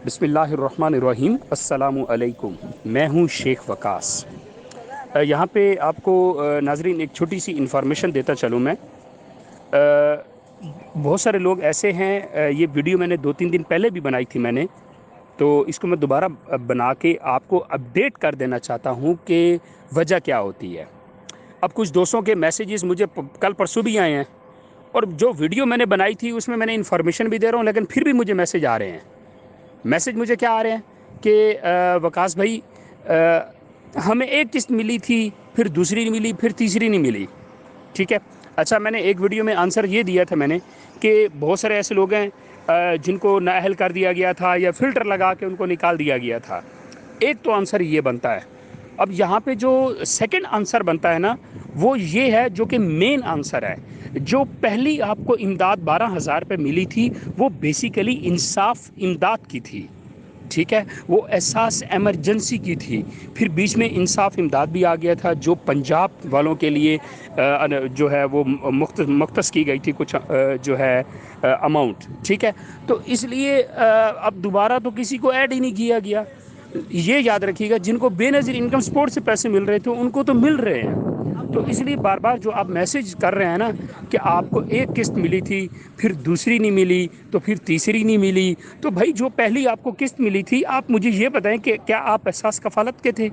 बिस्मिल्लाहिर्रहमानिर्रहीम। अस्सलामु अलैकुम। मैं हूँ शेख वकास। यहाँ पे आपको नाजरीन एक छोटी सी इन्फॉर्मेशन देता चलूँ मैं। बहुत सारे लोग ऐसे हैं, ये वीडियो मैंने 2-3 दिन पहले भी बनाई थी मैंने, तो इसको मैं दोबारा बना के आपको अपडेट कर देना चाहता हूँ कि वजह क्या होती है। अब कुछ दोस्तों के मैसेजेस मुझे कल परसों भी आए हैं, और जो वीडियो मैंने बनाई थी उसमें मैंने इन्फॉर्मेशन भी दे रहा हूँ, लेकिन फिर भी मुझे मैसेज आ रहे हैं। मैसेज मुझे क्या आ रहे हैं कि वकास भाई, हमें एक किस्त मिली थी, फिर दूसरी नहीं मिली, फिर तीसरी नहीं मिली। ठीक है, अच्छा, मैंने एक वीडियो में आंसर ये दिया था मैंने कि बहुत सारे ऐसे लोग हैं जिनको नाअहल कर दिया गया था या फ़िल्टर लगा के उनको निकाल दिया गया था। एक तो आंसर ये बनता है। अब यहाँ पे जो सेकंड आंसर बनता है ना, वो ये है जो कि मेन आंसर है। जो पहली आपको इमदाद 12,000 पे मिली थी, वो बेसिकली इंसाफ इमदाद की थी। ठीक है, वो एहसास एमरजेंसी की थी। फिर बीच में इंसाफ इमदाद भी आ गया था, जो पंजाब वालों के लिए जो है वो मुख्तस की गई थी कुछ जो है अमाउंट। ठीक है, तो इसलिए अब दोबारा तो किसी को ऐड ही नहीं किया गया। ये याद रखिएगा, जिनको बेनज़ीर इनकम सपोर्ट से पैसे मिल रहे थे उनको तो मिल रहे हैं। तो इसलिए बार बार जो आप मैसेज कर रहे हैं ना कि आपको एक किस्त मिली थी, फिर दूसरी नहीं मिली, तो फिर तीसरी नहीं मिली, तो भाई जो पहली आपको किस्त मिली थी, आप मुझे ये बताएं कि क्या आप एहसास कफालत के थे,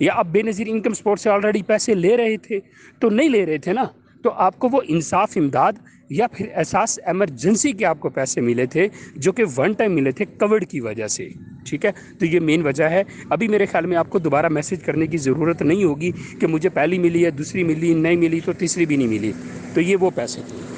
या आप बेनज़ीर इनकम सपोर्ट से ऑलरेडी पैसे ले रहे थे? तो नहीं ले रहे थे ना, तो आपको वो इंसाफ इमदाद या फिर एहसास एमरजेंसी के आपको पैसे मिले थे, जो कि वन टाइम मिले थे कोविड की वजह से। ठीक है, तो ये मेन वजह है। अभी मेरे ख्याल में आपको दोबारा मैसेज करने की ज़रूरत नहीं होगी कि मुझे पहली मिली है, दूसरी मिली नहीं मिली, तो तीसरी भी नहीं मिली। तो ये वो पैसे थे।